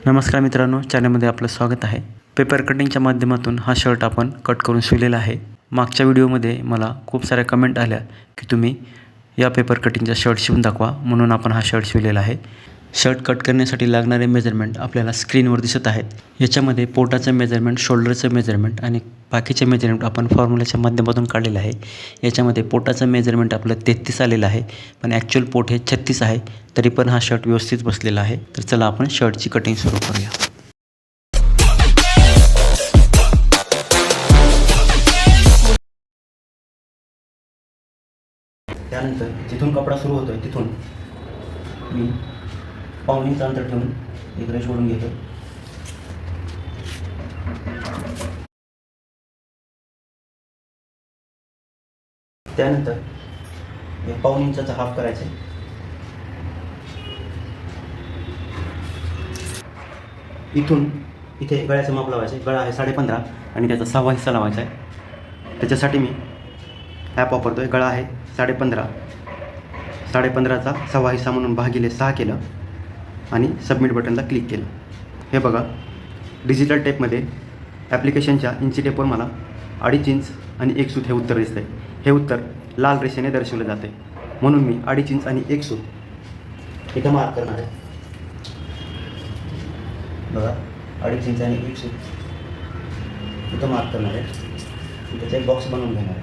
नमस्कार मित्रांनो, चॅनलमध्ये आपलं स्वागत आहे. पेपर कटिंगच्या माध्यमातून हा शर्ट आपण कट करून शिवलेला आहे. मागच्या व्हिडिओमध्ये मला खूप साऱ्या कमेंट आल्या की तुम्ही या पेपर कटिंगचा शर्ट शिवून दाखवा, म्हणून आपण हा शर्ट शिवलेला आहे. शर्ट कट करण्यासाठी लागणारे मेजरमेंट आपल्याला स्क्रीनवर दिसत आहेत. याच्यामध्ये पोटाचं मेजरमेंट, शोल्डरचं मेजरमेंट आणि बाकीचे मेजरमेंट आपण फॉर्म्युलाच्या माध्यमातून काढलेलं आहे. याच्यामध्ये पोटाचं मेजरमेंट आपलं 33 आलेलं आहे, पण ॲक्च्युअल पोट हे 36 आहे. तरी पण हा शर्ट व्यवस्थित बसलेला आहे. तर चला आपण शर्टची कटिंग सुरू करूया. त्यानंतर जिथून कपडा सुरू होतोय तिथून मी पाऊण इंच अंतर ठेवून एक रेष ओढून घेतो. त्यानंतर एक पाऊण इंचाचा हाफ करायचा. इथून इथे गळ्याचं माप लावायचं. गळा आहे 15.5 आणि त्याचा 6वा हिस्सा लावायचा आहे. त्याच्यासाठी मी ॲप वापरतोय. गळा आहे 15.5, 15.5चा 6वा हिस्सा म्हणून भागिले 6 केलं आणि सबमिट बटनला क्लिक केलं. हे बघा, डिजिटल टेपमध्ये ॲप्लिकेशनच्या इंची टेपवर मला 2.5 इंच आणि 1 सूत हे उत्तर दिसतं आहे. हे उत्तर लाल रेषेने दर्शवलं जाते, म्हणून मी 2.5 इंच आणि 1 सूत इथं मार्क करणार आहे. बघा, 2.5 इंच आणि 1 सूत इथं मार्क करणार आहे. त्याचा एक बॉक्स बनवून घेणार आहे.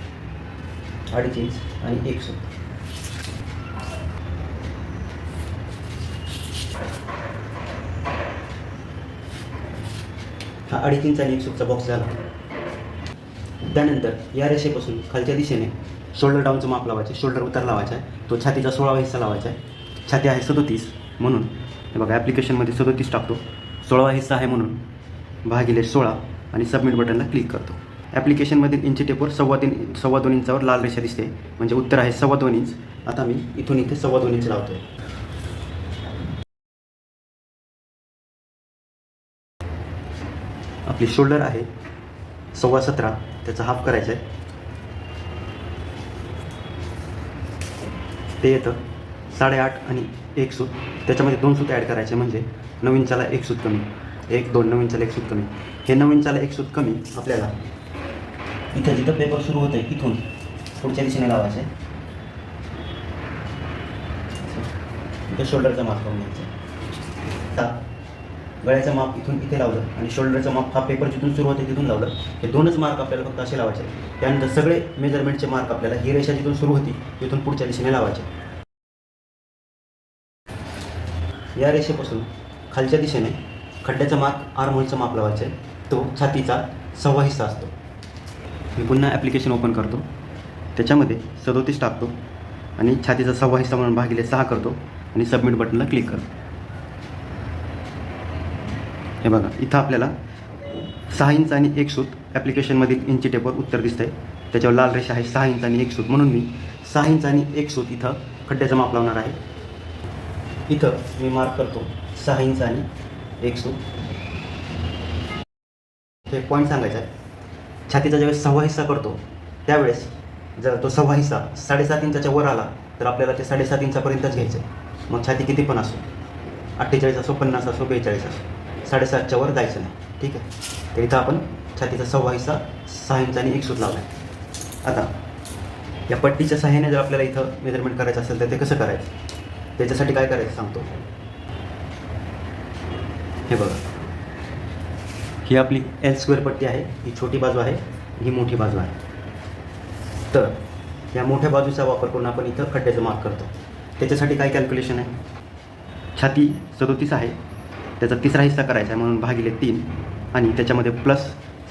2.5 इंच आणि 1 सूत. हा 2.5 इंच आणि 1 सूतचा बॉक्स झाला. त्यानंतर या रेषेपासून खालच्या दिशेने शोल्डर डाऊनचं माप लावायचे. शोल्डर उतार लावायचा आहे. तो छातीचा 16वा हिस्सा लावायचा आहे. छाती आहे 37, म्हणून हे बघा ॲप्लिकेशनमध्ये 37 टाकतो. 16वा हिस्सा आहे म्हणून भागिले 16 आणि सबमिट बटनला क्लिक करतो. ॲप्लिकेशनमधील इंची टेपवर 2.25 इंचावर लाल रेषा दिसते, म्हणजे उत्तर आहे 2.25 इंच. आता मी इथून इथे 2.25 इंच लावतो आहे. आपली शोल्डर आहे 17.25, त्याचा हाफ करायचा आहे. ते येतं 8.5 आणि 1 सूत. त्याच्यामध्ये 2 सूत ॲड करायचे, म्हणजे 9 इंचाला 1 सूत कमी. 1, 2, 9 इंचाला 1 सूत कमी. हे 9 इंचाला 1 सूत कमी आपल्याला इथं जिथं पेपर सुरू होतं आहे इथून पुढच्या दिशेने लावायचं आहे. इथं शोल्डरचा माप करून घ्यायचा. गळ्याचं माप इथून इथे लावलं आणि शोल्डरचं माप हा पेपर जिथून सुरू होते तिथून लावलं. हे 2च मार्क आपल्याला फक्त असे लावायचे. त्यानंतर सगळे मेजरमेंटचे मार्क आपल्याला ही रेषा जिथून सुरू होती तिथून पुढच्या दिशेने लावायचे. या रेषेपासून खालच्या दिशेने खड्ड्याचा मार्क आर्महोलचं माप लावायचं आहे. तो छातीचा 6वा हिस्सा असतो. मी पुन्हा ॲप्लिकेशन ओपन करतो. त्याच्यामध्ये 37 टाकतो आणि छातीचा 6वा हिस्सा म्हणून भागिले 6 करतो आणि सबमिट बटनला क्लिक करतो. हे बघा, इथं आपल्याला 6 इंच आणि 1 सूत ॲप्लिकेशनमधील इंची टेपवर उत्तर दिसतं आहे. त्याच्यावर लाल रेषा आहे 6 इंच आणि 1 सूत, म्हणून मी 6 इंच आणि 1 सूत इथं खड्ड्याचं माप लावणार आहे. इथं मी मार्क करतो 6 इंच आणि 1 सूत. हे पॉईंट सांगायचा आहे. छातीचा ज्यावेळेस 6वा हिस्सा करतो त्यावेळेस जर तो 6वा हिस्सा 7.5 इंचाच्या वर आला तर आपल्याला ते 7.5 इंचापर्यंतच घ्यायचं आहे. मग छाती किती पण असो, 48 असो, 50 असो, 42 असो, 7.5च्या वर जायचं नाही. ठीक आहे. तर इथं आपण छातीचा 6वा हिस्सा 6 इंच आणि 1 सूत लावला आहे. आता या पट्टीच्या सहाय्याने जर आपल्याला इथं मेजरमेंट करायचं असेल तर ते कसं करायचं, त्याच्यासाठी काय करायचं सांगतो. हे बघा, ही आपली L² पट्टी आहे. ही छोटी बाजू आहे, ही मोठी बाजू आहे. तर या मोठ्या बाजूचा वापर करून आपण इथं खड्ड्याचं मार्क करतो. त्याच्यासाठी काय कॅल्क्युलेशन आहे. छाती 37 आहे, त्याचा 3रा हिस्सा करायचा आहे म्हणून भागिले 3 आणि त्याच्यामध्ये प्लस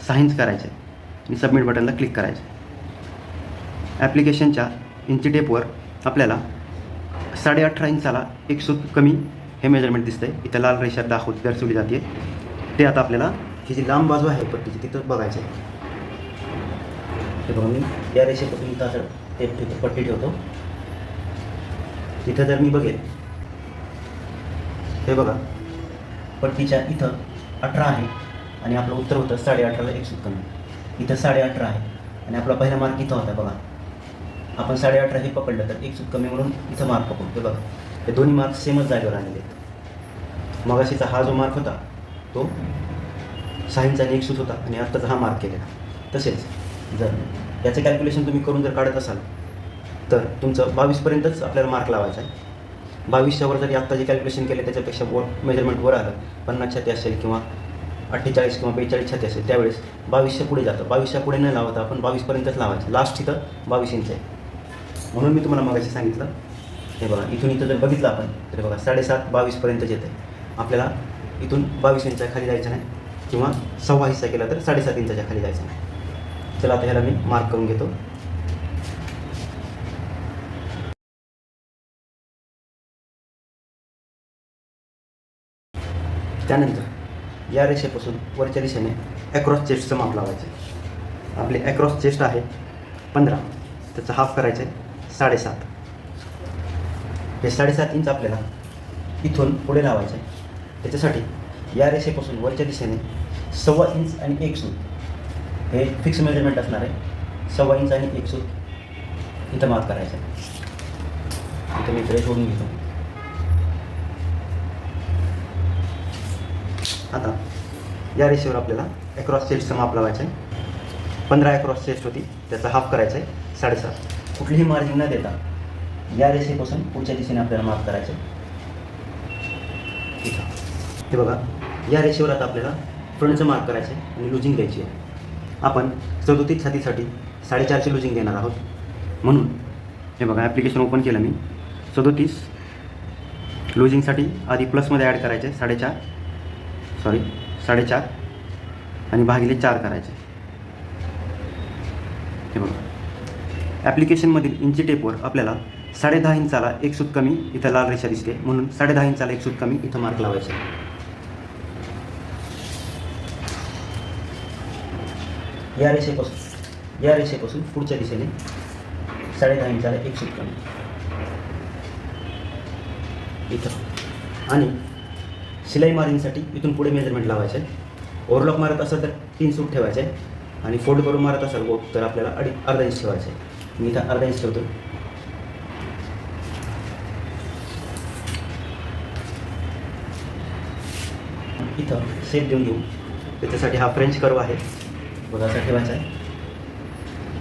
6 इंच करायचे आणि सबमिट बटनला क्लिक करायचं. ॲप्लिकेशनच्या इंची टेपवर आपल्याला 18.5 इंचाला 1 सूत कमी हे मेजरमेंट दिसतं आहे. इथं लाल रेषा दर्शवली जाते. ते आता आपल्याला ही जी लांब बाजू आहे पट्टीची तिथं बघायचं आहे. हे बघा, मी या रेषेपासून इथं असं पट्टी ठेवतो. तिथं जर मी बघेल, हे बघा, पट्टीच्या इथं 18 आहे आणि आपलं उत्तर होतं 18.5ला 1 सूत कमी. इथं 18.5 आहे आणि आपला पहिला मार्क इथं होता. बघा, आपण 18.5 हे पकडलं तर 1 सूत कमी म्हणून इथं मार्क पकडतो. बघा, हे दोन्ही मार्क सेमच जागेवर आलेले आहेत. मगाशीचा हा जो मार्क होता तो 6 इंच आणि 1 सूत होता आणि आत्ताचा हा मार्क केलेला. तसेच जर याचं कॅल्क्युलेशन तुम्ही करून जर काढत असाल तर तुमचं 22पर्यंतच आपल्याला मार्क लावायचा आहे. 22च्या वर जरी आत्ता जे कॅल्क्युलेशन केले त्याच्यापेक्षा मेजरमेंट वर आलं, 50 छाती असेल किंवा 48 किंवा 42 छाती असेल, त्यावेळेस 22च्या पुढे जातं. 22च्या पुढे न लावता आपण 22पर्यंतच लावायचं. लास्ट इथं 22 इंच आहे. म्हणून मी तुम्हाला मगाशी सांगितलं, हे बघा इथून इथं जर बघितलं आपण तर बघा 7.5 22पर्यंतच येतं आहे. आपल्याला इथून 22 इंचा खाली जायचं नाही किंवा सव्वा हिस्सा केला तर 7.5 इंचाच्या खाली जायचं नाही. चला आता ह्याला मी मार्क करून घेतो. त्यानंतर या रेषेपासून वरच्या दिशेने ॲक्रॉस चेस्टचं माप लावायचं आहे. आपले ॲक्रॉस चेस्ट आहे 15, त्याचं हाफ करायचं आहे 7.5. हे 7.5 इंच आपल्याला इथून पुढे लावायचं आहे. त्याच्यासाठी या रेषेपासून वरच्या दिशेने 1.25 इंच आणि 1 सूत हे फिक्स मेजरमेंट असणार आहे. 1.25 इंच आणि 1 सूत इथं मार्क करायचं आहे. इथं मी इकडे सोडून घेतो. आता या रेषेवर आपल्याला ॲक्रॉस चेस्टचं माप लावायचं आहे. 15 ॲक्रॉस चेस्ट होती, त्याचा हाफ करायचं आहे 7.5. कुठलीही मार्जिन न देता या रेषेपासून पुढच्या दिशेने आपल्याला मार्क करायचं आहे. इथं हे बघा, या रेषेवर आता आपल्याला फ्रंटचं मार्क करायचं आहे आणि लुजिंग द्यायची आहे. आपण 37 छातीसाठी 4.5ची लुजिंग देणार आहोत. म्हणून हे बघा, ॲप्लिकेशन ओपन केलं मी. 37 लुजिंगसाठी आधी प्लसमध्ये ॲड करायचे आहे 4.5 आणि भागिले 4 करायचे. हे बघा, ॲप्लिकेशनमधील इंची टेपवर आपल्याला 10.5 इंचाला 1 सूत कमी इथं लाल रेषा दिसते, म्हणून 10.5 इंचाला 1 सूत कमी इथं मार्क लावायचे. या रेषेपासून पुढच्या दिशेने 10.5 इंचाला 1 सूत कमी इथं. आणि शिलाई मार्जिनसाठी इथून पुढे मेजरमेंट लावायचं आहे. ओव्हरलॉक मारत असेल तर 3 सूत ठेवायचे आहे आणि फोल्ड करून मारत असाल बोट तर आपल्याला अर्धा इंच ठेवायचं आहे. मी इथं अर्धा इंच ठेवतो. इथं शेप देऊन घेऊ. त्याच्यासाठी हा फ्रेंच कर्व आहे बघा, असा ठेवायचा आहे.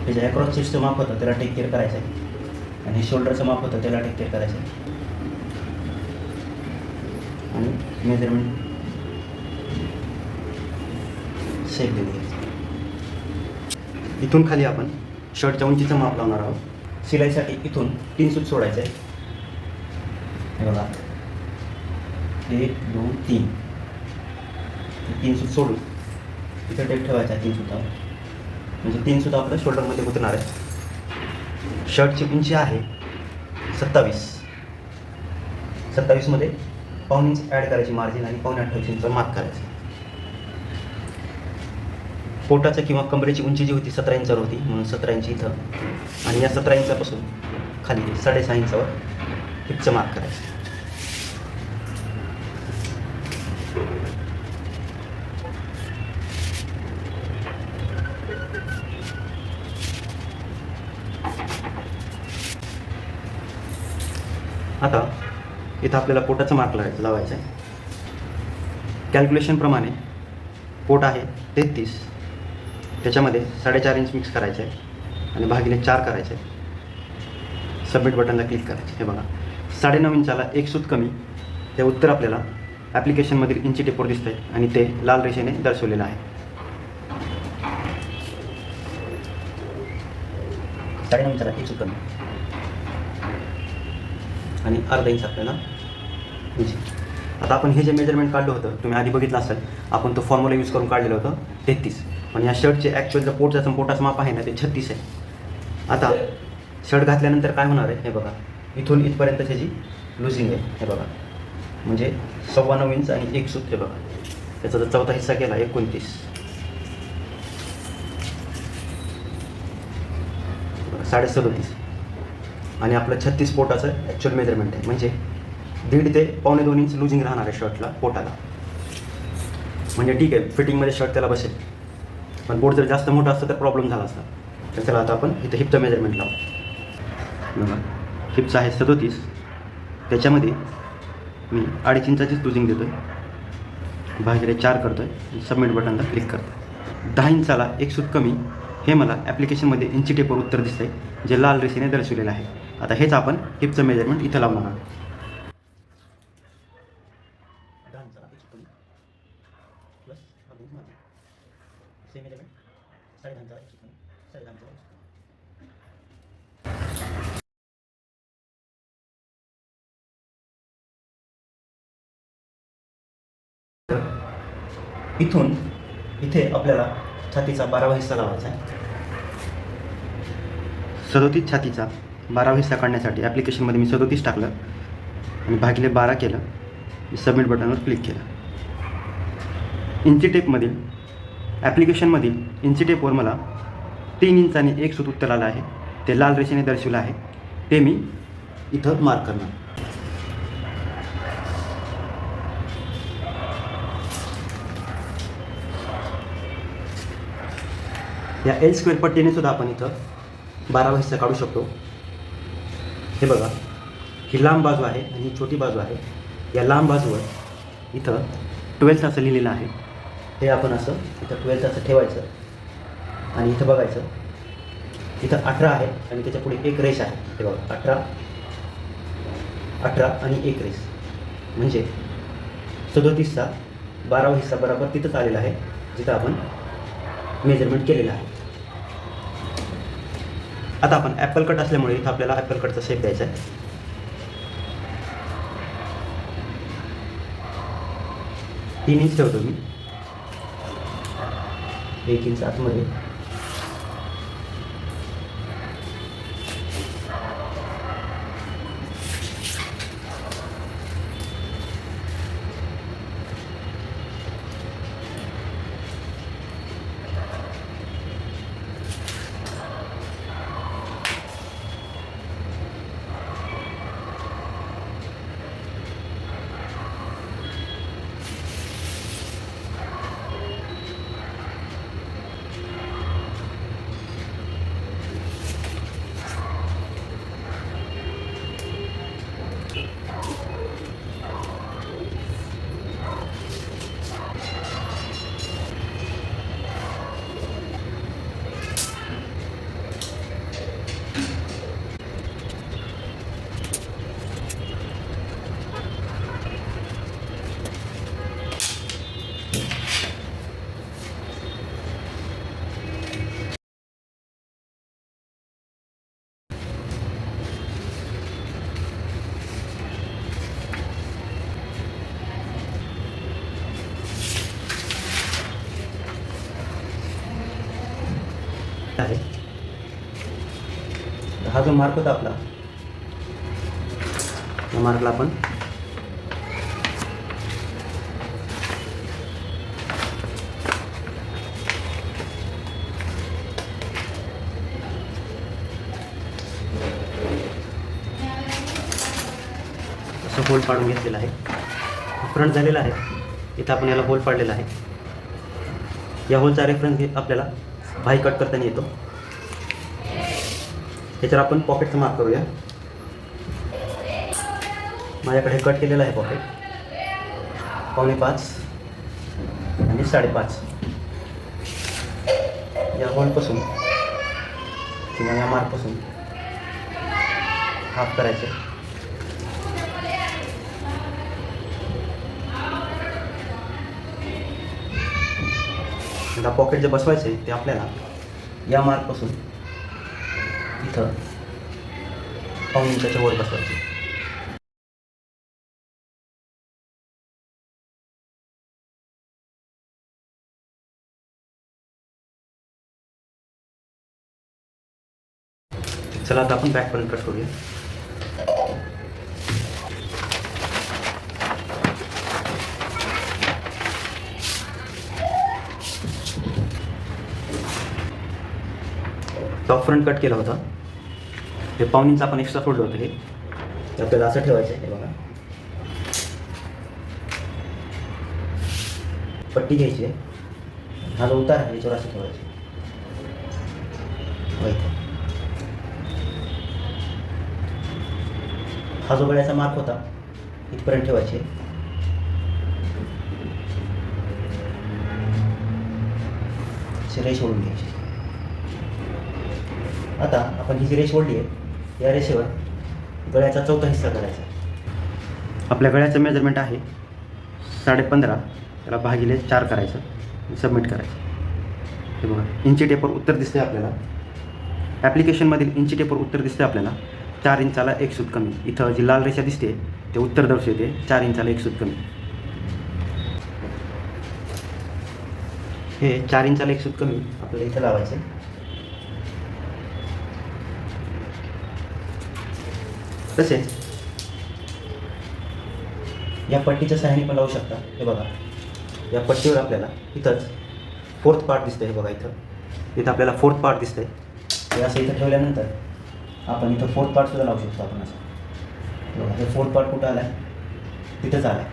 हे जे ॲक्रॉस चेस्टचं माप होतं त्याला टेक केअर करायचं आहे आणि शोल्डरचं माप होतं त्याला टेक केअर करायचं आहे. आणि मेजरमेंट शेप देऊन घ्यायचं. इथून खाली आपण शर्टच्या उंचीचं माप लावणार आहोत. शिलाईसाठी इथून 3 सूत सोडायचे आहे. हे बघा, 1 2 3 3 सूत सोडून इथं टेप ठेवायचा आहे 3 सूतावर. म्हणजे 3 सूत आपलं शोल्डरमध्ये उतरणार आहे. शर्टची उंची आहे 27 मध्ये 1.5 इंच ॲड करायची मार्जिन आणि 1.28 इंच मार्क करायचं. पोटाचं किंवा कमरेची उंची जी होती 17 इंचावर होती, म्हणून 17 इंच इथं आणि या 17 इंचापासून खाली 6.5 इंचावर हिपचं मार्क करायचं. आता इथं आपल्याला पोटाचं मार्क लावायचं आहे. कॅल्क्युलेशनप्रमाणे पोट आहे 33, त्याच्यामध्ये 4.5 इंच मिक्स करायचं आहे आणि भागिले 4 करायचे. सबमिट बटनला क्लिक करायचे. हे बघा, 9.5 इंचाला 1 सूत कमी ते उत्तर आपल्याला ॲप्लिकेशनमधील इंची टेपवर दिसतं आहे आणि ते लाल रेषेने दर्शवलेलं आहे. 9.5 इंचाला 1 सूत कमी आणि अर्धा इंच आपल्याला उंची. आता आपण हे जे मेजरमेंट काढलं होतं तुम्ही आधी बघितलं असेल, आपण तो फॉर्म्युला यूज करून काढलेलं होतं 33, पण या शर्टचे ॲक्च्युअल जर पोटाचं माप आहे ना ते 36 आहे. आता शर्ट घातल्यानंतर काय होणार आहे हे बघा, इथून इथपर्यंत त्याची लुजिंग आहे. हे बघा, म्हणजे 9.25 इंच आणि 1 सूत. हे बघा, त्याचा जर चौथा हिस्सा केला 29, 37.5 आणि आपलं 36 पोटाचं ॲक्च्युअल मेजरमेंट आहे. म्हणजे 1.5 ते 1.25 इंच लुजिंग राहणार आहे शर्टला पोटाला. म्हणजे ठीक आहे, फिटिंगमध्ये शर्ट त्याला बसेल, पण पोट जर जास्त मोठं असतं तर प्रॉब्लेम झाला असता. तर चला आता आपण इथं हिपचं मेजरमेंट लावू. बघा, हिपचं आहे 37, त्याच्यामध्ये मी 2.5 इंचाचीच लुजिंग देतो आहे. भागिले 4 करतो आहे, सबमिट बटनला क्लिक करतो आहे. 10 इंचाला एक सूत कमी हे मला ॲप्लिकेशनमध्ये इंची टेपवर उत्तर दिसतं आहे, जे लाल रेषेने दर्शवलेलं आहे. आता हेच आपण हिपचं मेजरमेंट इथं लावणार आहोत. 10 इंचाला एक सूत कमी प्लस सेम मेजरमेंट 10.5 इंचाला एक सूत कमी 10.5 इंचाला इथून इथे आपल्याला छातीचा 12वा हिस्सा लावायचा आहे. 37 छातीचा 12वा हिस्सा काढण्यासाठी ॲप्लिकेशनमध्ये मी 37 टाकलं आणि भागिले 12 केलं. सबमिट बटनवर क्लिक केलं. इंची टेपमधील ॲप्लिकेशनमधील इंची टेपवर मला 3 इंचाने एक सूत उत्तर आलं आहे. ते लाल रेषेने दर्शवलं आहे, ते मी इथं मार्क करणार. या एल स्क्वेअर पट्टीने सुद्धा आपण इथं 12वा हिस्सा काढू शकतो. हे बघा, ही लांब बाजू आहे आणि ही छोटी बाजू आहे. या लांब बाजूवर इथं 12th असं लिहिलेलं आहे. हे आपण असं इथं 12th असं ठेवायचं आणि इथं बघायचं, इथं 18 आहे आणि त्याच्या पुढे एक रेष आहे. हे बघा, 18 आणि एक रेष म्हणजे 37चा 12वा हिस्सा बरोबर तिथंच आलेला आहे, जिथं आपण मेजरमेंट केलेलं आहे. आता आपण ॲपल कट असल्यामुळे इथं आपल्याला ॲपल कटचा शेप द्यायचा आहे. 3 इंच ठेवतो मी, 1 इंच आतमध्ये. आहे हा जो मार्क होता आपला, या मार्कला आपण असं होल पाडून घेतलेला आहे. फ्रंट झालेला आहे, इथं आपण याला होल पाडलेला आहे. या होलचा रेफरन्स घेत आपल्याला भाई कट करताना येतो. याच्यावर आपण पॉकेटचं मार्क करूया. माझ्याकडे कट केलेलं आहे पॉकेट 5.25 आणि 5.5. या होलपासून किंवा या मार्कपासून हाफ करायचे. आता पॉकेट जे बसवायचे ते आपल्याला या मार्कपासून इथं 1 इंचाच्या वर बसवायचे. चला आता आपण बॅकपर्यंत कट करूया. टॉप फ्रंट कट केला होता, हे 1.5 इंच आपण एक्स्ट्रा सोडलं होतं. हे आपल्याला असं ठेवायचं आहे. बघा, पट्टी घ्यायची आहे, हा जो उतार आहे याच्यावर असं ठेवायचं. हा जो गळ्याचा मार्क होता इथपर्यंत ठेवायचे. अशी रेष ओढून घ्यायची. आता आपण ही जी रेष ओढली आहे या रेषेवर गळ्याचा चौथा हिस्सा करायचा. आपल्या गळ्याचं मेजरमेंट आहे 15.5, त्याला भागिले 4 करायचं, सबमिट करायचं. हे बघा इंची टेपवर उत्तर दिसते आपल्याला. ॲप्लिकेशनमधील इंची टेपवर उत्तर दिसते आपल्याला 4 इंचाला 1 सूत कमी. इथं जी लाल रेषा दिसते ते उत्तर दर्शवते 4 इंचाला 1 सूत कमी. हे 4 इंचाला 1 सूत कमी आपल्याला इथं लावायचं. तसेच या पट्टीच्या सहाय्याने पण लावू शकता. हे बघा या पट्टीवर आपल्याला इथंच 4th पार्ट दिसतं. हे बघा इथं आपल्याला 4th पार्ट दिसतंय. हे असं इथं ठेवल्यानंतर आपण इथं 4th पार्ट सुद्धा लावू शकतो आपण असं. बघा हे 4th पार्ट कुठं आला आहे? तिथंच आला आहे.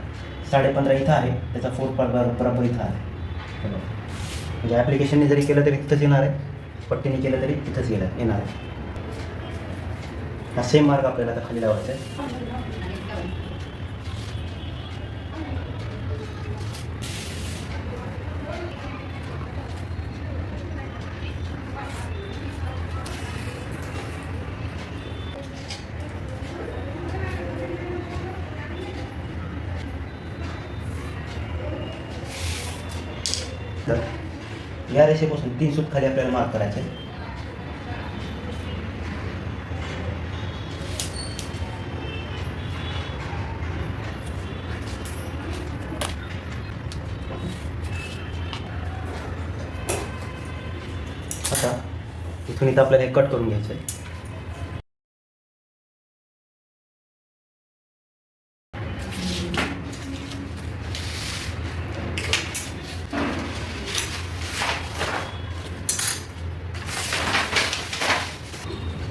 15.5 इथं आहे, त्याचा 4th पार्ट बरोबर इथं आला आहे. हे बघा म्हणजे ॲप्लिकेशनने जरी केलं तरी तिथंच येणार आहे, पट्टीने केलं तरी तिथंच येणार आहे. हा सेम मार्ग आपल्याला आता खाली लावायचा आहे. तर या रेषेपासून 3 सूत खाली आपल्याला मार्क करायचे. आता इथून इथं आपल्याला हे कट करून घ्यायचं आहे.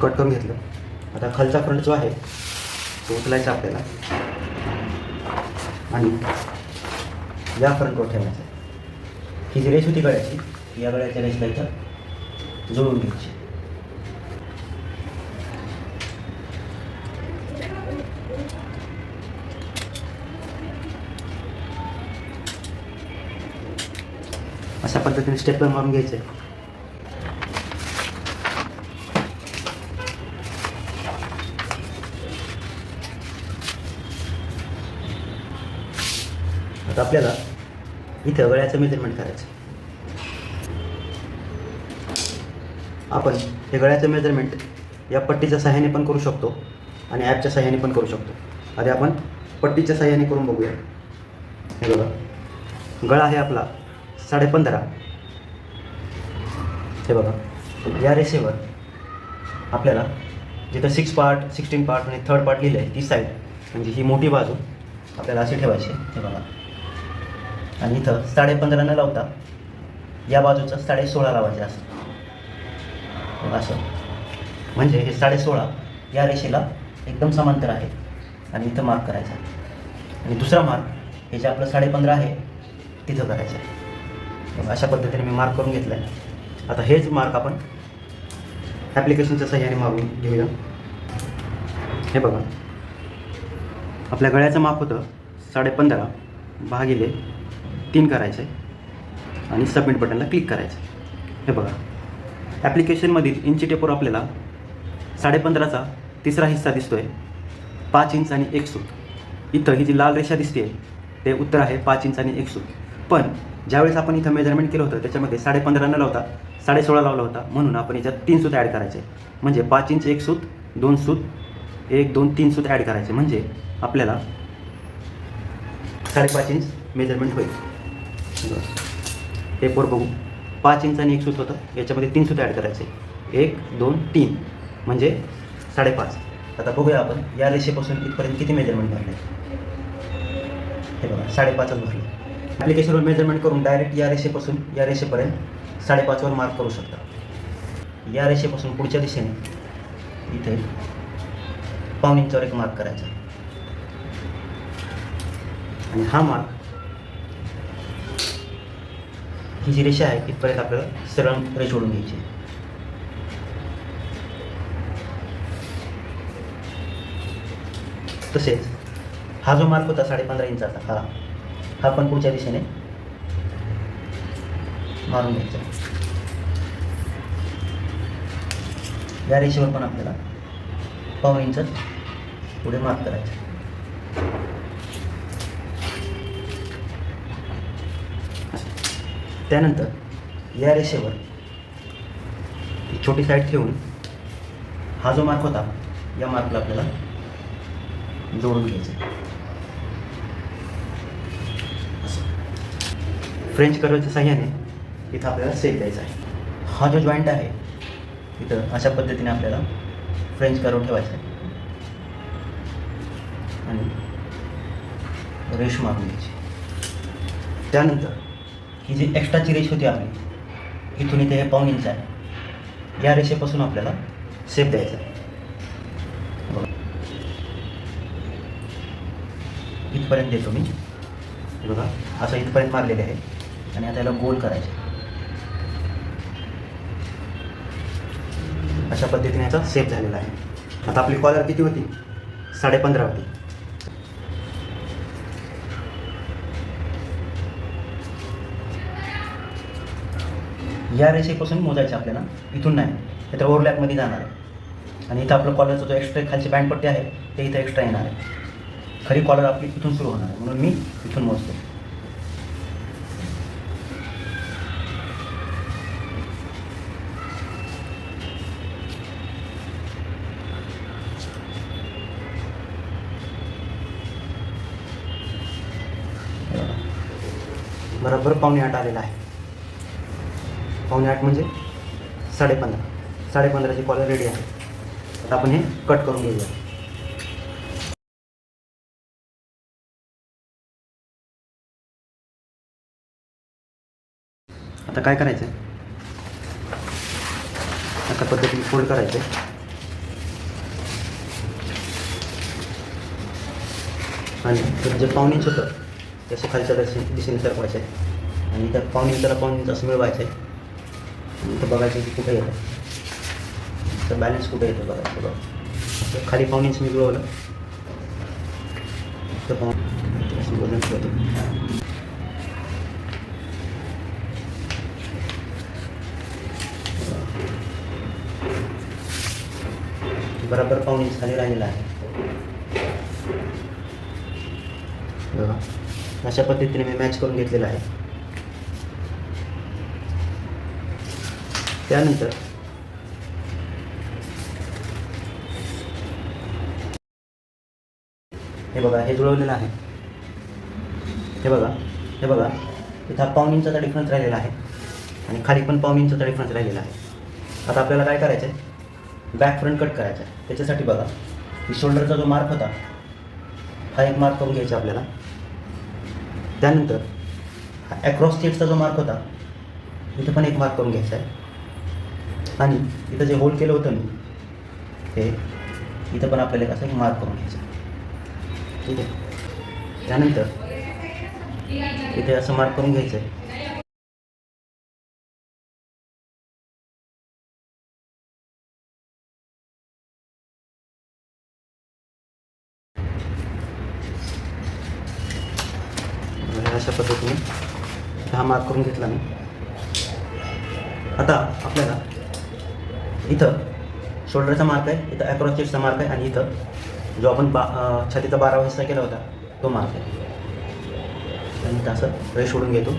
कट करून घेतलं. आता खालचा फ्रंट जो आहे तो उचलायचा आपल्याला आणि या फ्रंटवर ठेवायचा. ही जी रेष होती गळ्याची या गळ्याच्या रेषला इथं जोडून घ्यायची. अशा पद्धतीने स्टेपलर मारून घ्यायचं आहे. आता आपल्याला इथं गळ्याचं मेजरमेंट करायचं. आपण हे गळ्याचं मेजरमेंट या पट्टीच्या सहाय्याने पण करू शकतो आणि ॲपच्या सहाय्याने पण करू शकतो. आधी आपण पट्टीच्या सहाय्याने करून बघूया. हे बघा गळा आहे आपला 15.5. हे बघा या रेषेवर आपल्याला जिथं 6 पार्ट 16 पार्ट आणि 3rd पार्ट लिहिलं आहे ती साईड म्हणजे ही मोठी बाजू आपल्याला अशी ठेवायची. हे बघा आणि इथं 15.5 न लावता या बाजूचं 16.5 लावायचे असं. म्हणजे हे 16.5 या रेषेला एकदम समांतर आहे आणि इथं मार्क करायचा. आणि दुसरा मार्क हे जे आपलं 15.5 आहे तिथं करायचं आहे. अशा पद्धतीने मी मार्क करून घेतलं आहे. आता हेच मार्क आपण ॲप्लिकेशनच्या सहाय्याने मारून घेऊया. हे बघा आपल्या गळ्याचं माप होतं 15.5 भागिले 3 करायचं आहे आणि सबमिट बटनला क्लिक करायचं. हे बघा ॲप्लिकेशनमधील इंची टेपवर आपल्याला 15.5चा तिसरा हिस्सा दिसतो आहे 5 इंच आणि 1 सूत. इथं ही जी लाल रेषा दिसते ते उत्तर आहे 5 इंच आणि 1 सूत. पण ज्यावेळेस आपण इथं मेजरमेंट केलं होतं त्याच्यामध्ये 15.5 न लावता 16.5 लावला होता, म्हणून आपण याच्यात 3 सूत ॲड करायचे. म्हणजे 5 इंच 1 सूत 2 सूत 1 2 3 सूत ॲड करायचे. म्हणजे आपल्याला 5.5 इंच मेजरमेंट होईल. टेपवर बघू 5 इंच आणि 1 सूत होतं, याच्यामध्ये 3 सूत ॲड करायचे. 1 2 3 म्हणजे 5.5. आता बघूया आपण या रेषेपासून इथपर्यंत किती मेजरमेंट भरले. हे बघा 5.5च भरले. ॲप्लिकेशनवर मेजरमेंट करून डायरेक्ट या रेषेपासून या रेषेपर्यंत 5.5वर मार्क करू शकता. या रेषेपासून पुढच्या दिशेने इथे 1.5 इंचावर एक मार्क करायचा आणि हा मार्क ही जी रेषा आहे इथपर्यंत आपल्याला सरळ रेष ओढून घ्यायची. तसेच हा जो मार्क होता 15.5 इंचाचा हा पण पुढच्या दिशेने मारून घ्यायचा. या रेषेवर पण आपल्याला पाऊण इंच पुढे मार्क करायचं. त्यानंतर या रेषेवर छोटी साईड ठेवून हा जो मार्क होता या मार्कला आपल्याला जोडून घ्यायचा. फ्रेंच कर्वच्या साह्याने इथं आपल्याला सेप द्यायचा आहे. हा जो जॉईंट आहे इथं अशा पद्धतीने आपल्याला फ्रेंच कर्व ठेवायचा आहे आणि रेष मारून घ्यायची. त्यानंतर ही जी एक्स्ट्राची रेष होती आपली इथून इथे हे पाऊण इंच आहे, या रेषेपासून आपल्याला सेप द्यायचा आहे. इथपर्यंत देतो मी, बघा असं इथपर्यंत मारलेले आहे आणि आता याला गोल करायचे. अशा पद्धतीने याचा सेप झालेला आहे. आता आपली कॉलर किती होती? 15.5 होती. या रेषेपासून मोजायचं आपल्याला, इथून नाही, हे तर ओव्हरलॅपमध्ये जाणार आहे आणि इथं आपलं कॉलरचा जो एक्स्ट्रा खालची बँडपट्टी आहे ते इथं एक्स्ट्रा येणार आहे. खरी कॉलर आपली इथून सुरू होणार आहे म्हणून मी इथून मोजतो. बरोबर 7.25 आलेला आहे. 7.25 म्हणजे 15.5. 15.5ची कॉलर रेडी आहे. आता आपण हे कट करून घेऊया. आता काय करायचं, अशा पद्धतीने फोल्ड करायचं आणि जे पाऊण इंच होतं त्याच्या खालच्या दिशेने सरकवायचं आहे आणि त्या पाऊण इंच असं मिळवायचं आहे. इथं बघायचं की कुठे येतं, तर बॅलन्स कुठे येतं बघायचं. बघा खाली पाऊण इंच मी मिळवलं तर पाऊण वजन ठेवतो. बरोबर पाऊण इंच खाली राहिलेला आहे. बघा अशा पद्धतीने मी मॅच करून घेतलेला आहे. त्यानंतर हे बघा हे जुळवलेलं आहे. हे बघा इथं पाऊण इंचाचा डिफरन्स राहिलेला आहे आणि खाली पण पाऊण इंचाचा डिफरन्स राहिलेला आहे. आता आपल्याला काय करायचं आहे, बॅक फ्रंट कट करायचा आहे. त्याच्यासाठी बघा की शोल्डरचा जो मार्क होता हा एक मार्क करून घ्यायचा आपल्याला. त्यानंतर हा ॲक्रॉस चेस्टचा जो मार्क होता इथं पण एक मार्क करून घ्यायचा आहे आणि इथं जे होल्ड केलं होतं मी ते इथं पण आपल्याला कसं एक मार्क करून घ्यायचं आहे. ठीक आहे. त्यानंतर इथे असं मार्क करून घ्यायचं आहे. अशा पद्धतीने हा मार्क करून घेतला मी. आता आपल्याला इथं शोल्डरचा मार्क आहे, इथं ॲक्रॉस चेस्टचा मार्क आहे आणि इथं जो आपण छातीचा 12वा हिस्सा केला होता तो मार्क आहे. आणि इथं असं रेष ओढून घेतो.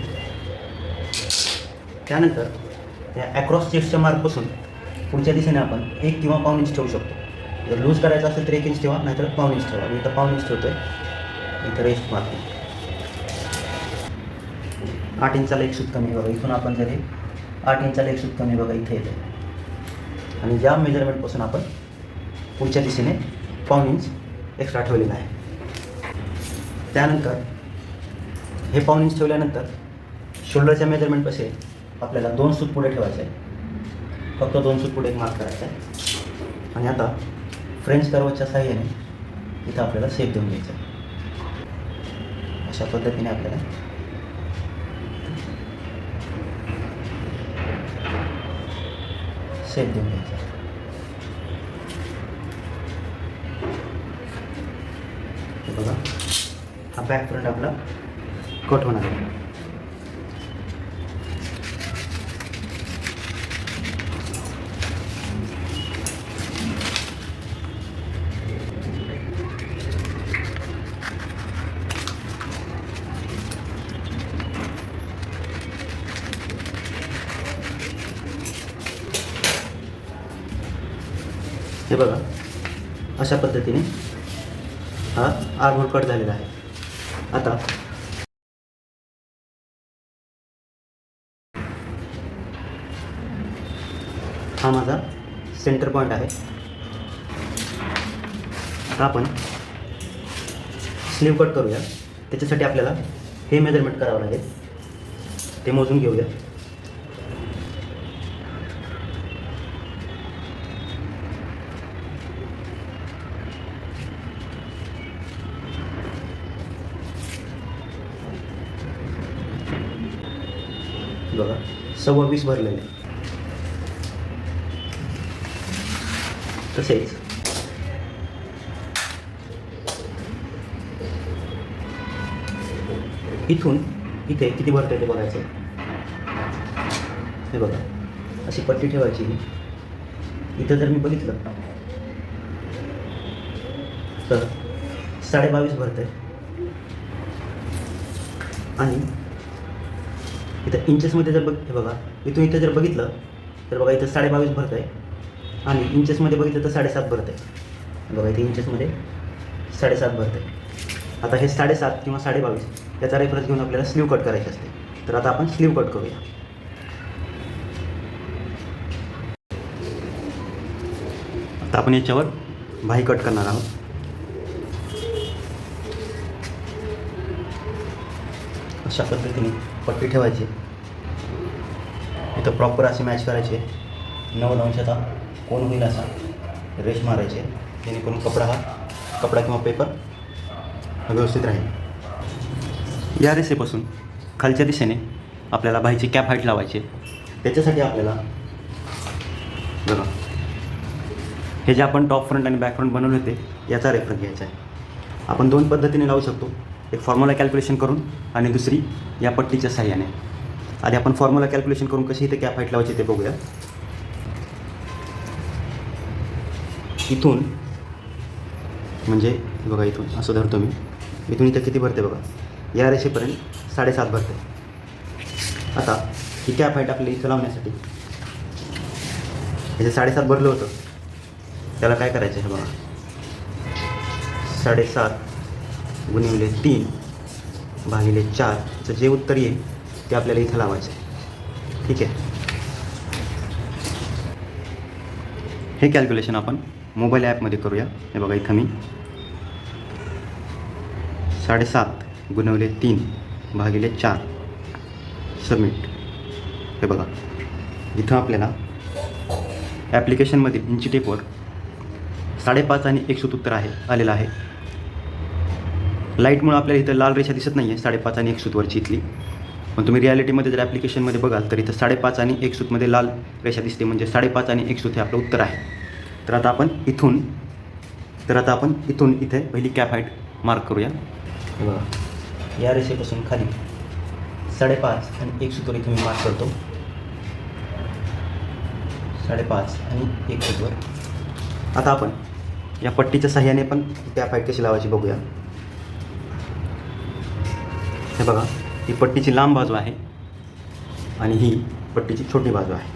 त्यानंतर या ॲक्रॉस चेस्टच्या मार्कपासून पुढच्या दिशेने आपण 1 किंवा पाऊण इंच ठेवू शकतो. जर लूज करायचं असेल तर 1 इंच ठेवा, नाहीतर पाऊण इंच ठेवा. मी इथं पाऊण इंच ठेवतो आहे. इथं रेस्ट मारतो. 8 इंचाला एक सूत कमी बघा. इथून आपण जर हे 8 इंचाला एक सूत कमी बघा इथे येतं आणि या मेजरमेंटपासून आपण पुढच्या दिशेने पाऊण इंच एक्स्ट्रा ठेवलेला आहे. त्यानंतर हे पाऊण इंच ठेवल्यानंतर शोल्डरच्या मेजरमेंटपाशी आपल्याला 2 सूत पुढे ठेवायचं आहे. फक्त 2 सूत पुढे मार्क करायचं आहे आणि आता फ्रेंच कर्वच्या साहाय्याने इथं आपल्याला शेप देऊन घ्यायचं आहे. अशा पद्धतीने आपल्याला शेप देऊन घ्यायचा. बघा हा बॅक फ्रंट आपला कट होणार आहे. हे बघा, अशा पद्धतीने हा आर्महोल कट झालेला आहे. आता हा माझा सेंटर पॉईंट आहे. आता आपण स्लीव कट करूया. त्याच्यासाठी आपल्याला हे मेजरमेंट करावं लागेल, ते मोजून घेऊया. बघा, 26.25 भरलेले. तसेच इथून इथे किती भरते ते बघायचं. हे बघा, अशी पट्टी ठेवायची. इथं जर मी बघितलं तर 22.5 भरत आहे. आणि इथं इंचेसमध्ये जर हे बघा, इथून इथं जर बघितलं तर बघा, इथं 22.5 भरत आहे. आणि इंचेसमध्ये बघितलं तर 7.5 भरत आहे. बघा, इथे इंचेसमध्ये 7.5 भरत आहे. आता हे 7.5 किंवा 22.5 याचा रेफरन्स घेऊन आपल्याला स्लीव कट करायची असते. तर आता आपण स्लीव कट करूया. आता आपण याच्यावर भाई कट करणार आहोत. अशा पद्धतीने पट्टी ठेवायची. इथं प्रॉपर अशी मॅच करायची. 90 अंशाचा कोण होईल असा रेश मारायचे, जेणेकरून कपडा किंवा पेपर व्यवस्थित राहील. या रेषेपासून खालच्या दिशेने आपल्याला भाईची कॅप हाईट लावायची. त्याच्यासाठी आपल्याला बघा, हे जे आपण टॉप फ्रंट आणि बॅक फ्रंट बनवले होते याचा रेफरन्स घ्यायचा आहे. आपण 2 पद्धतीने लावू शकतो, एक फॉर्म्युला कॅल्क्युलेशन करून आणि दुसरी या पट्टीच्या साह्याने. आधी आपण फॉर्म्युला कॅल्क्युलेशन करून कशी इथे कॅप हाईट लावायची ते बघूया. इथून म्हणजे बघा, इथून असं धरतो मी. इथून इथं किती भरते बघा, या रेषेपर्यंत 7.5 भरते. आता ही कॅप हाईट आपल्याला इथं लावण्यासाठी हे जे 7.5 भरलं होतं त्याला काय करायचं आहे बघा, 7.5 गुणिले 3 भागिले 4चं जे उत्तर येईल ते आपल्याला इथं लावायचं आहे. ठीक आहे. हे कॅल्क्युलेशन आपण मोबाईल ॲपमध्ये करूया. हे बघा, इथं मी 7.5 गुणवले 3 भागिले 4 सबमिट. हे बघा, इथं आपल्याला ॲप्लिकेशनमधील इंची टेपवर 5.5 आणि 1 उत्तर आलेलं आहे. लाईटमुळे आपल्याला इथं लाल रेषा दिसत नाही आहे 5.5 आणि 1 वरची इथली. पण तुम्ही रिॲलिटीमध्ये जर ॲप्लिकेशनमध्ये बघाल तर इथं 5.5 आणि 1 मध्ये लाल रेषा दिसते, म्हणजे 5.5 आणि 1 हे आपलं उत्तर आहे. तर आता आपण इथून इथे पहिली कॅप हाईट मार्क करूया. बघा, या रेषेपासून खाली 5.5 आणि 1 वर इथे मी मार्क करतो. 5.5 आणि 1 वर. आता आपण या पट्टीच्या साह्याने पण कॅप हाईट कशी लावायची बघूया. हे बघा, ही पट्टीची लांब बाजू आहे आणि ही पट्टीची छोटी बाजू आहे.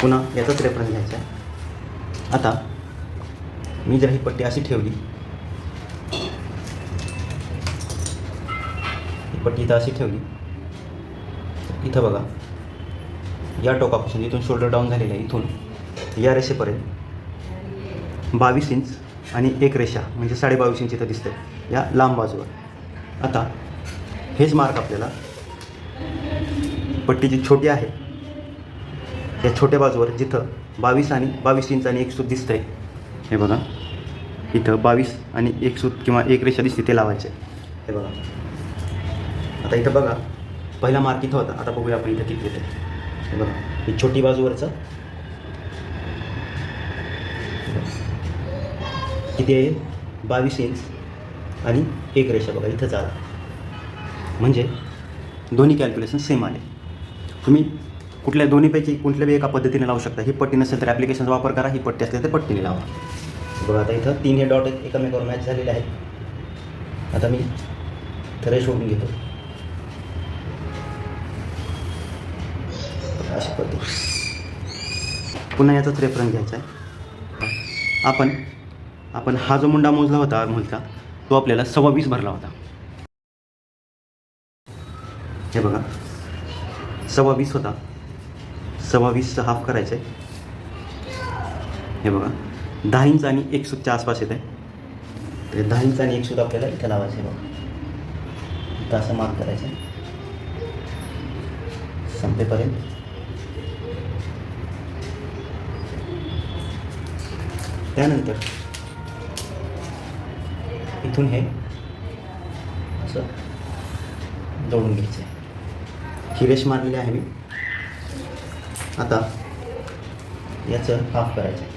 पुन्हा याचाच रेफरन्स घ्यायचा आहे. आता मी जर ही पट्टी अशी ठेवली, ही पट्टी इथं अशी ठेवली, इथं बघा, या टोकापासून इथून शोल्डर डाऊन झालेलं आहे, इथून या रेषेपर्यंत 22 इंच आणि 1 रेषा म्हणजे 22.5 इंच इथं दिसते या लांब बाजूवर. आता हेच मार्क आपल्याला पट्टी छोटी आहे या छोट्या बाजूवर, जिथं 22 इंच आणि 1 दिसतं आहे, हे बघा, इथं 22 आणि 1 किंवा 1 रेषा दिसते, ते लावायचे. हे बघा, आता इथं बघा, पहिला मार्क इथं होता. आता बघूया आपण इथं किती येते. हे बघा, ही छोटी बाजूवरचं किती आहे, 22 इंच आणि 1 रेषा बघा इथंच आला. म्हणजे दोन्ही कॅल्क्युलेशन सेम आले. तुम्ही दोन्हीपैकी कुठल्याही एका पद्धतीने लावू शकता. ही पट्टी नसेल तर ॲप्लिकेशनचा वापर करा, ही पट्टी असते तर पट्टीने लावा. बघा, आता इथं 3 हे डॉट एकमेकावर मॅच झालेले आहेत. आता मी रेष ओढून घेतो अशी पद्धत. पुन्हा याचाच रेफरन्स घ्यायचा आहे. आपण हा जो मुंडा मोजला होता आर्महोलचा, तो आपल्याला 20.25 भरला होता. हे बघा 20.25 होता, 20.25चं हाफ करायचं आहे. हे बघा 10 इंच आणि 1 सूतच्या आसपास येत आहे. तर 10 इंच आणि 1 सूत आपल्याला इथं लावायचं आहे. बघा इथं असं मार्क करायचं आहे संपेपर्यंत. त्यानंतर इथून हे असं जोडून घ्यायचं आहे. ही रेष मारलेली आहे मी. आता याचं हाफ करायचं आहे.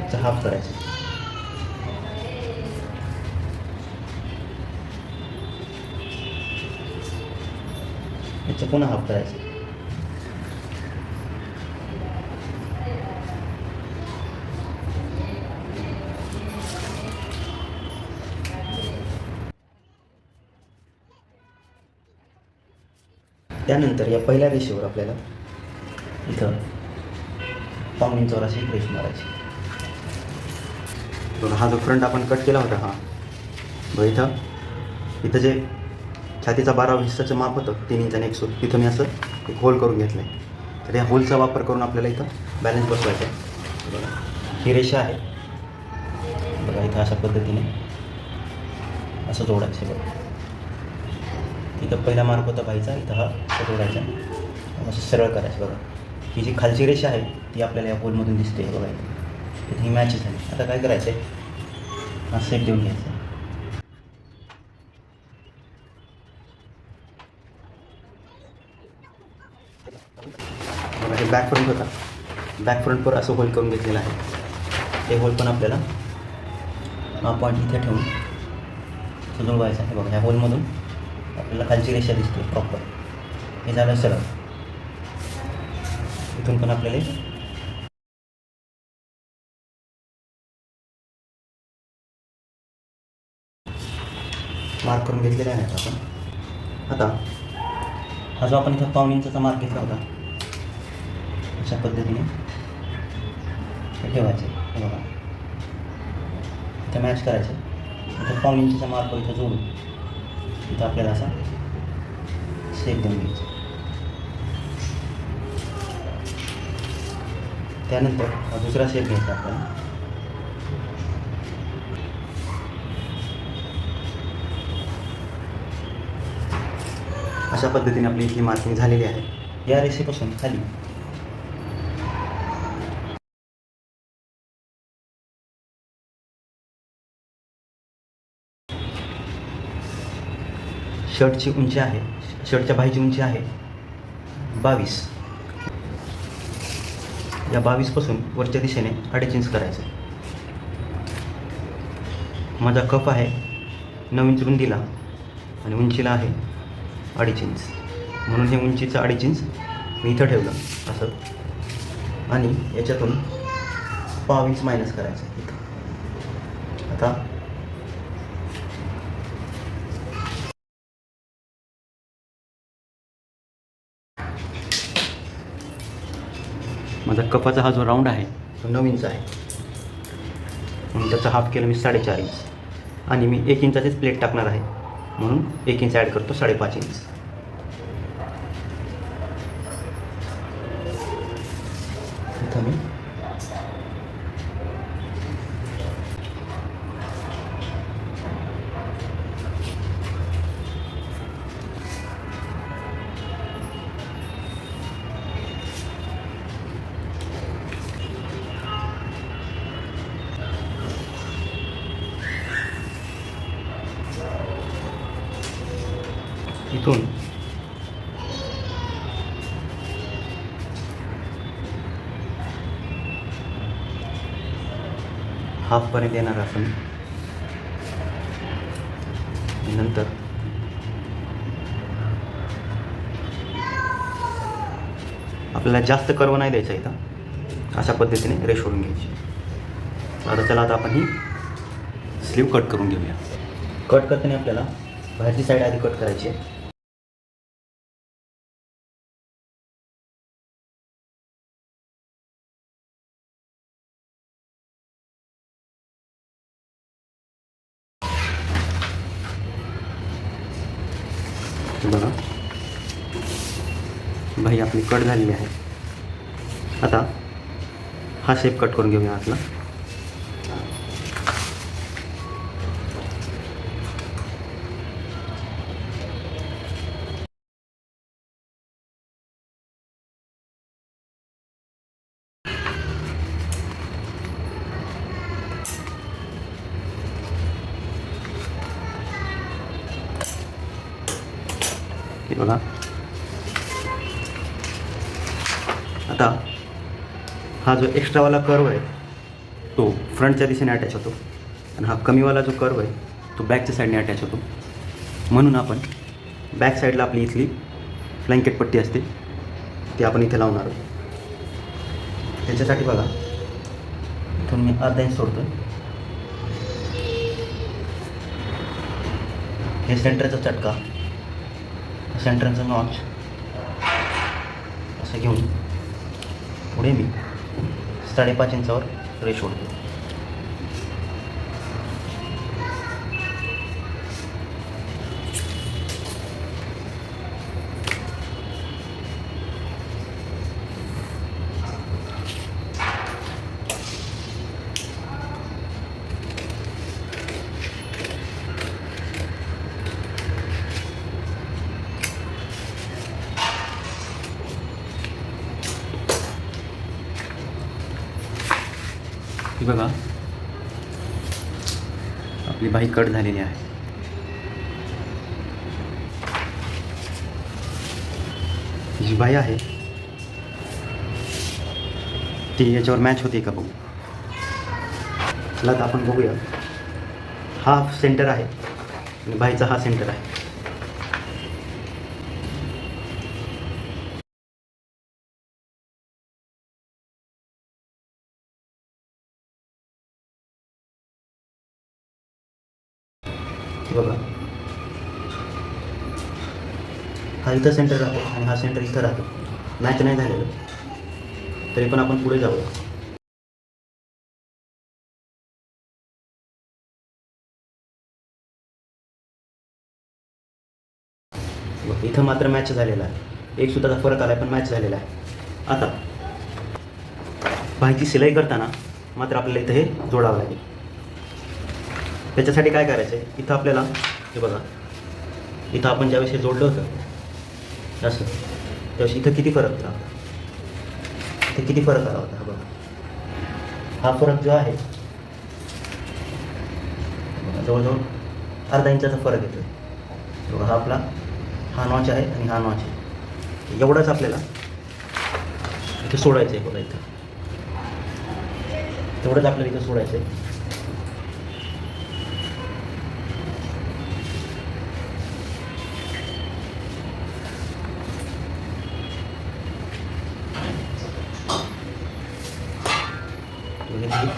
याचं हाफ करायचं आहे. याचं पुन्हा हाफ करायचं. त्यानंतर या पहिल्या रेषेवर आपल्याला इथं पावणे चौराशी रेष मारायची. बघा हा जो फ्रंट आपण कट केला होता, हा बघा इथं जे छातीचा 12 हिस्साचं माप होतं 3 इंच आणि 1 सूत, तिथं मी असं एक होल करून घेतलं आहे. तर या होलचा वापर करून आपल्याला इथं बॅलन्स बसवायचा आहे. बघा ही रेषा आहे. बघा इथं अशा पद्धतीने असं जोडायचं. बघा इथं पहिला मार्क होता बाईचा, इथं हा जोडायचा, असं सरळ करायचं. बघा ही जी खालची रेषा आहे ती आपल्याला या होलमधून दिसते. बघा इथं ही मॅच झाली. आता काय करायचं आहे, हा सेट देऊन घ्यायचा. बघा हे बॅक फ्रंट होता, बॅक फ्रंटवर असं होल करून घेतलेलं आहे. ते होल पण आपल्याला हा पॉईंट इथे ठेवून जुळवायचा आहे. बघा ह्या होलमधून आपल्याला खालची रेषा दिसते प्रॉपर. हे झालं सरळ. इथून पण आपल्याला मार्क करून घेतलेला आहे आपण. आता हा जो आपण इथं पाऊण इंचाचा मार्क घेतला होता, अशा पद्धतीने ठेवायचे. हे बघा इथं मॅच करायचं. इथं पाऊण इंचाचा मार्क इथं जोडून इथं आपल्याला असा शेप देऊन घ्यायचा. त्यानंतर हा दुसरा शेप घ्यायचा आपल्याला. अशा पद्धतीने आपली इथली मार्किंग झालेली आहे. या रेषेपासून खाली शर्टची उंची आहे, शर्टच्या बाहीची उंची आहे 22. या 22पासून वरच्या दिशेने 2.5 इंच करायचं. माझा कप आहे 9 इंच रुंदीला आणि उंचीला आहे 2.5 इंच, म्हणून हे उंचीचं 2.5 इंच मी इथं ठेवलं असं. आणि याच्यातून पाव इंच मायनस करायचं इथं. आता माझा कपाचा हा जो राऊंड आहे तो 9 इंच आहे, म्हणून त्याचा हाफ केलं मी 4.5 इंच. आणि मी 1 इंचाचेच प्लेट टाकणार आहे, म्हणून 1 इंच ॲड करतो 5.5 इंच. इथं मी इथून हाफपर्यंत येणार आपण. नंतर आपल्याला जास्त कर्व नाही द्यायचा इथं. अशा पद्धतीने रेश ओढून घ्यायची. आता चला आता आपण ही स्लीव कट करून घेऊया. कट करताना आपल्याला बाहेरची साईड आधी कट करायची आहे. हे बघा बाही आपली कट झालेली आहे. आता हा शेप कट करून घेऊया आतला. हे बघा आता हा जो एक्स्ट्रावाला कर्व आहे तो फ्रंटच्या दिशेने अटॅच होतो आणि हा कमीवाला जो कर्व आहे तो बॅकच्या साईडने अटॅच होतो. म्हणून आपण बॅक साईडला आपली इथली ब्लँकेट पट्टी असते ती आपण इथे लावणार आहोत. त्याच्यासाठी बघा इथून मी अर्धा इंच सोडतो. हे सेंटरचा चटका, सेंटरचा नॉच असं घेऊन पुढे मी 5.5 इंचावर रेष ओढतो. ही बघा आपली बाही कट झालेली आहे. जी बाही आहे ती याच्यावर मॅच होते का बघू. चला आता आपण बघूया. हा सेंटर आहे आणि बाहीचा हा सेंटर आहे. बघा हा इथं सेंटर राहतो आणि हा सेंटर इथं राहतो. मॅच नाही झालेलं तरी पण आपण पुढे जाऊया. इथं मात्र मॅच झालेला आहे. एक सुताचा फरक आला आहे पण मॅच झालेला आहे. आता बाहीची शिलाई करताना मात्र आपल्याला इथं हे जोडावं लागेल. त्याच्यासाठी काय करायचं आहे, इथं आपल्याला हे बघा इथं आपण ज्यावेळेस हे जोडलं होतं असं त्यावेळेस इथं किती फरक आला होता, इथे किती फरक आला होता. हा बघा हा फरक जो आहे जवळजवळ अर्धा इंचाचा फरक येतो. बघा हा आपला हा नॉच आहे आणि हा नॉच आहे. एवढंच आपल्याला इथं सोडायचं आहे. बघा इथं तेवढंच आपल्याला इथं सोडायचं आहे.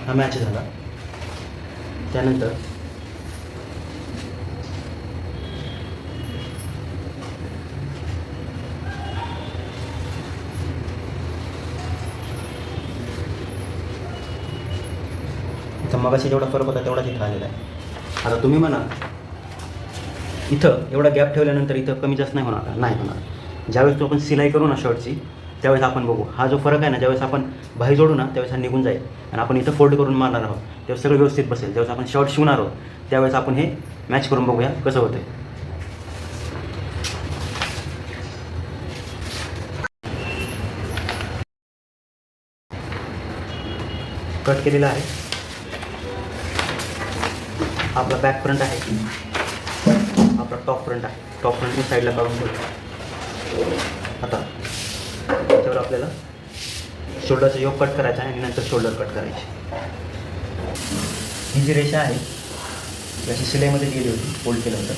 हा मॅच झाला. त्यानंतर इथं मगाशी जेवढा फरक होता तेवढाच इथं आलेला आहे. आता तुम्ही म्हणा इथं एवढा गॅप ठेवल्यानंतर इथं कमी जास्त नाही होणार. ज्यावेळेस तो आपण सिलाई करू ना शर्टची त्यावेळेस आपण बघू हा जो फरक आहे ना, ज्यावेळेस आपण बाही जोडू ना त्यावेळेस हा निघून जाईल आणि आपण इथं फोल्ड करून मारणार आहोत त्यावेळेस सगळं व्यवस्थित बसेल. ज्यावेळेस आपण शर्ट शिवणार आहोत त्यावेळेस आपण हे मॅच करून बघूया कसं होतं. कट केलेला आहे. आपला बॅक फ्रंट आहे, आपला टॉप फ्रंट आहे. टॉप फ्रंट मी साईडला काढून ठेवतो. आता त्याच्यावर आपल्याला शोल्डरचा योग कट करायचा आहे आणि नंतर शोल्डर कट करायचे. ही जी रेषा आहे याची शिलाईमध्ये गेली होती, फोल्ड केलं होतं.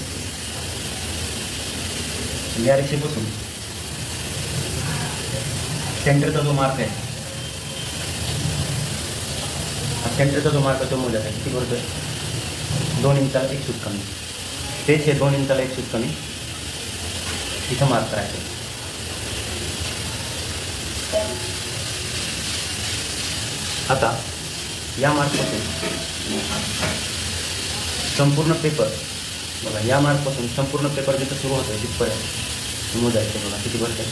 या रेषेपासून सेंटरचा जो मार्क आहे हा सेंटरचा जो मार्क तो मोजायचा आहे. किती करतोय 2 इंचाला 1 सूत कमी. तेच हे 2 इंचाला 1 सूत कमी इथं मार्क करायचं. आता या मार्कपासून संपूर्ण पेपर बघा या मार्कपासून संपूर्ण पेपर जिथं सुरू होतं तिथपर्यंत मोजायचं. बघा किती भरते,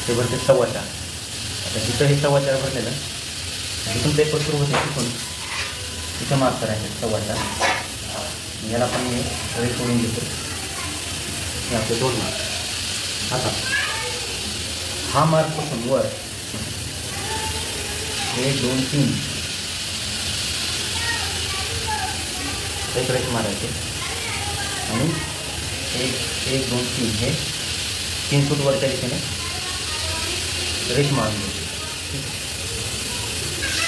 ते भरते 4.25. आता जिथं हे 4.25 भरलेलं, जिथून पेपर सुरू होते तिथं मार्क करायचे 4.25. याला पण मी सगळे सोडून घेतो. हे आपले 2 मार्क. आता हा मार्कपासून वर 1 2 3 रेष मारायचे आणि 1 2 3 हे 3 फूट वरच्या दिशेने रेष मारून घ्यायची.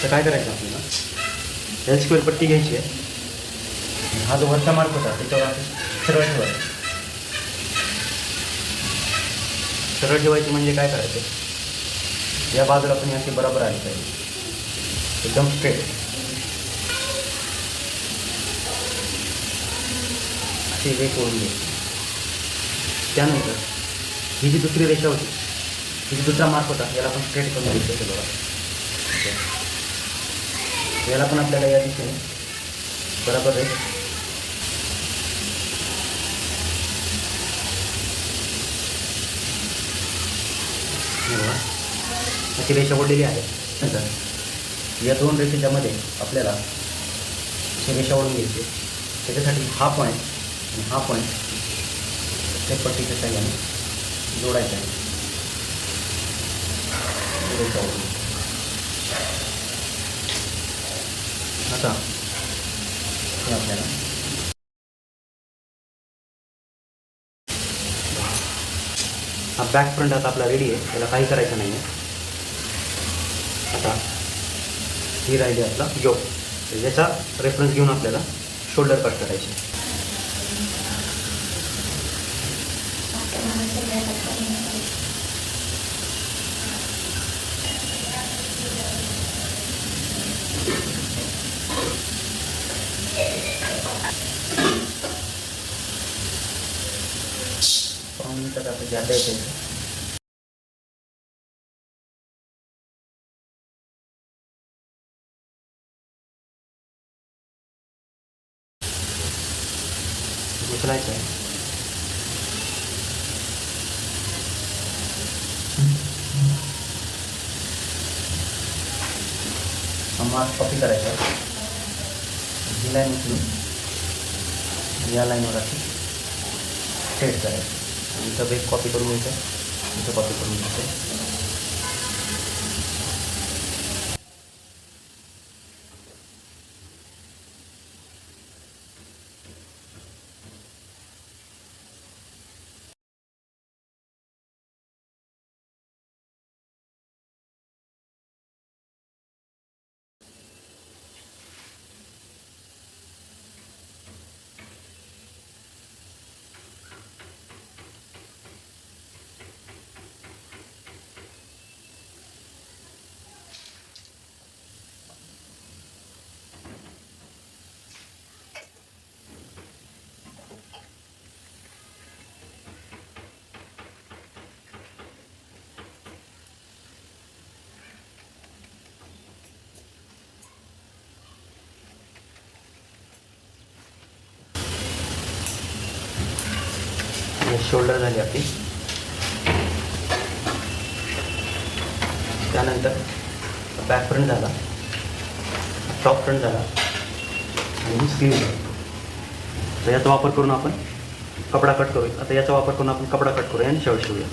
तर काय करायचं आपल्याला, एल स्क्वेअर पट्टी घ्यायची आहे. हा जो वरचा मार्क होता त्याच्यावर आपण सरळ ठेवायचं. सरळ ठेवायची म्हणजे काय करायचं, या बाजूला पण अशी बरोबर आली पाहिजे, एकदम स्ट्रेट. अशी रेष ओढून घ्यायची. त्यानंतर ही जी दुसरी रेषा होती, ही जी दुसरा मार्क होता, याला आपण स्ट्रेट करून घ्यायचं. बघा याला पण आपल्याला या दिशेने बरोबर रेष अशी रेषा ओढलेली आहे. नंतर या 2 रेषेच्या मध्ये आपल्याला अशी रेषा ओढून घ्यायची. त्याच्यासाठी हा पॉईंट आणि हा पॉईंट त्या पट्टीच्या साह्याने जोडायचा आहे. रेषा ओढून आता हे आपल्याला हा बॅक फ्रंट आता आपला रेडी आहे, त्याला काही करायचं नाही आहे. आता ही राहिली आपला योक. याचा रेफरन्स घेऊन आपल्याला शोल्डर कट करायचे. तर आता जाता येते. उचलायचं आहे. मार्क कॉपी करायचा. ही लाईन उचलून या लाईनवर अशी सेट करायचं. इथं एक कॉपी करून घ्यायचं, इथं कॉपी करून घ्यायचं. शोल्डर झाली आपली. त्यानंतर बॅक फ्रंट झाला, टॉप फ्रंट झाला आणि स्लीव्ह झाला. तर याचा वापर करून आपण कपडा कट करूया. आता याचा वापर करून आपण कपडा कट करूया आणि शर्ट शिवूया.